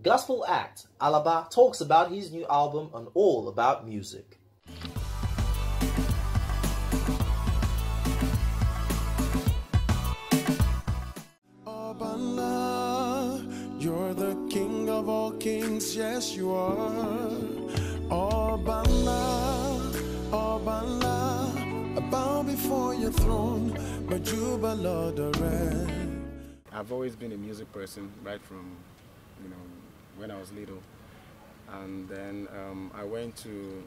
Gospel act Alabba talks about his new album on All About Music. You're the king of all kings, yes you are. Obala, Obala, I bow before your throne, Majuba Lodore. I've always been a music person, right from, when I was little. And then I went to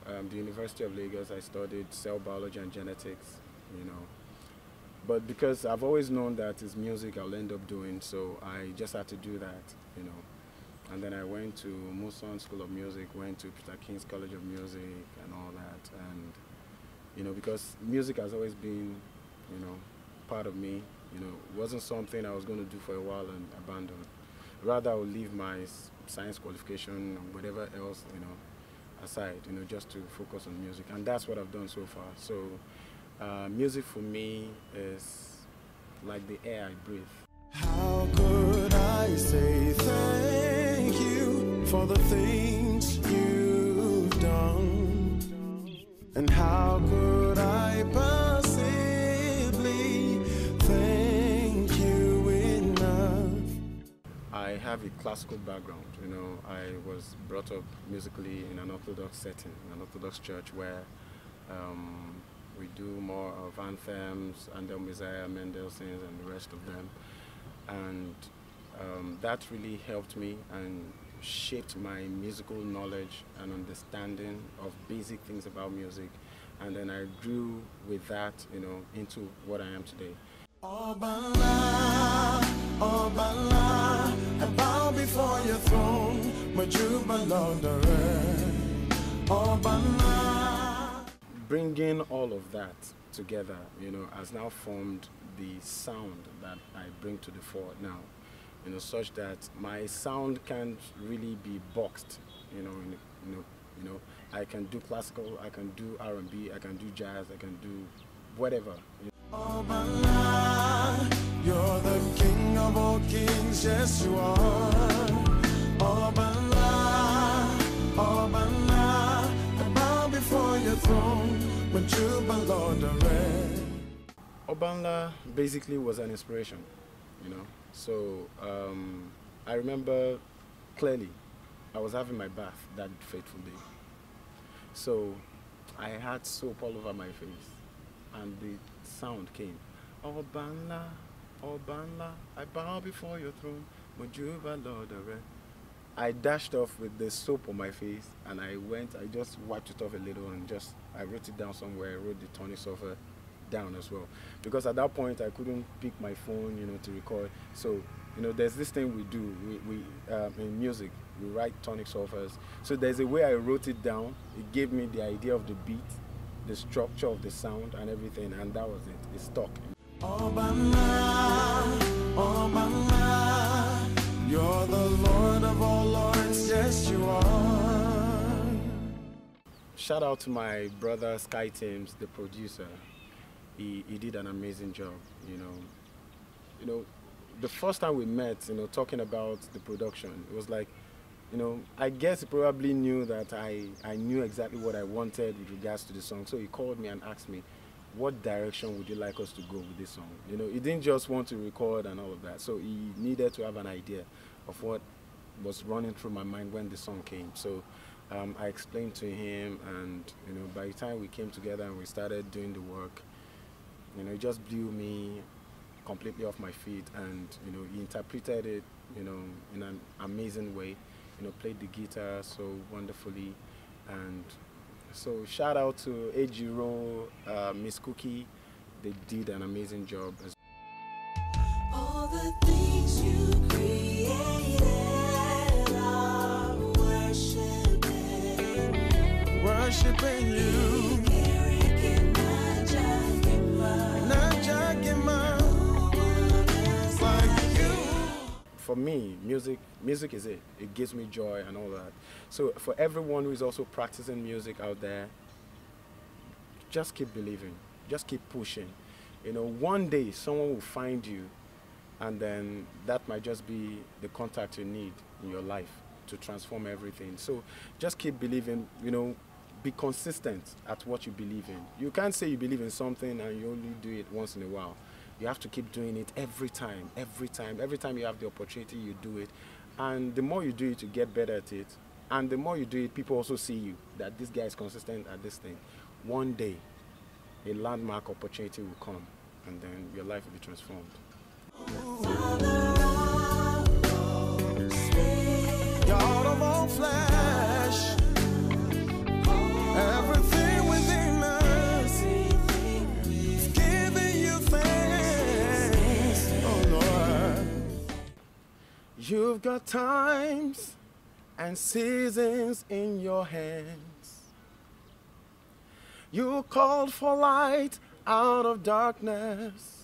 the University of Lagos. I studied cell biology and genetics, But because I've always known that it's music I'll end up doing, so I just had to do that, And then I went to Muson School of Music, went to Peter King's College of Music and all that. And, because music has always been, part of me, it wasn't something I was going to do for a while and abandon. Rather, I would leave my science qualification or whatever else, aside, just to focus on music. And that's what I've done so far. So music for me is like the air I breathe. How could I say thank you for the things you've done? And how could I possibly thank you enough? I have a classical background, I was brought up musically in an Orthodox setting, an Orthodox church where we do more of anthems, Andel Messiah, Mendelssohn's, and the rest of them. And that really helped me and shaped my musical knowledge and understanding of basic things about music. And then I grew with that, into what I am today. Obala, Obala, I bow before your throne, Majuba Lodore. Obala. Bringing all of that together, has now formed the sound that I bring to the fore now, such that my sound can't really be boxed, I can do classical, I can do R&B, I can do jazz, I can do whatever. Obala, you're the king of all kings, yes you are. Obala, Obala, I bow before your throne, Majuba Lodore. Obanla basically was an inspiration, So I remember clearly I was having my bath that fateful day. So I had soap all over my face and the sound came. Obanla, Obanla, I bow before your throne, Majuba Lodore. I dashed off with the soap on my face and I just wiped it off a little and I wrote it down somewhere. I wrote the tonic sulfur down as well, because at that point I couldn't pick my phone, to record. So, there's this thing we do. We in music we write tonic sulfurs. So there's a way I wrote it down. It gave me the idea of the beat, the structure of the sound, and everything, and that was it. It stuck. Obala, Obala, you're the Lord of all lords, yes you are. Shout out to my brother Sky Thames, the producer. He did an amazing job, the first time we met, talking about the production, it was like, I guess he probably knew that I knew exactly what I wanted with regards to the song. So he called me and asked me, what direction would you like us to go with this song? He didn't just want to record and all of that. So he needed to have an idea of what was running through my mind when the song came. So I explained to him, and by the time we came together and we started doing the work, it just blew me completely off my feet, and he interpreted it in an amazing way, played the guitar so wonderfully. And so shout out to Ejiro, Miss Cookie, they did an amazing job. All the things you created are worshiping you. For me, music is it. It gives me joy and all that. So for everyone who is also practicing music out there, just keep believing, just keep pushing. One day someone will find you And then that might just be the contact you need in your life to transform everything. So just keep believing, be consistent at what you believe in. You can't say you believe in something and you only do it once in a while. You have to keep doing it every time. Every time you have the opportunity, you do it. And the more you do it, you get better at it. And the more you do it, people also see you, that this guy is consistent at this thing. One day, a landmark opportunity will come, and then your life will be transformed. God of all flesh, everything within us, giving you thanks, oh Lord. You've got times and seasons in your hands. You called for light out of darkness.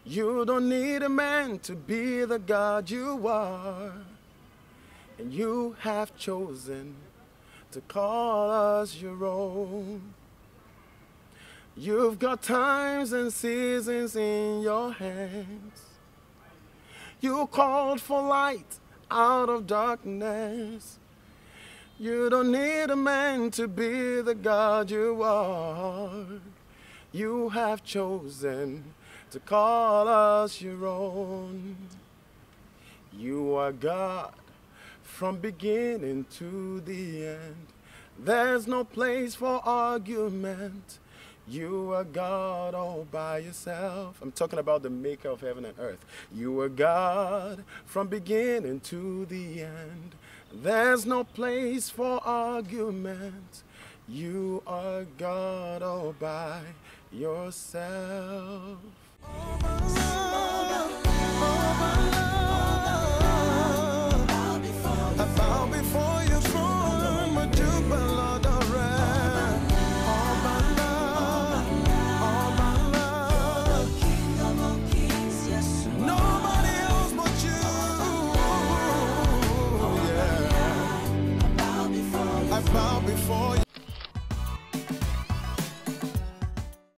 You don't need a man to be the God you are. And you have chosen to call us your own. You've got times and seasons in your hands. You called for light out of darkness. You don't need a man to be the God you are. You have chosen to call us your own. You are God from beginning to the end. There's no place for argument. You are God all by yourself. I'm talking about the maker of heaven and earth. You are God from beginning to the end. There's no place for argument. You are God all by yourself. I bow before your throne, my Duke, my Lord, all my love, King of all kings, yes, you are. nobody else but you. Yeah. I bow before you. I bow before you.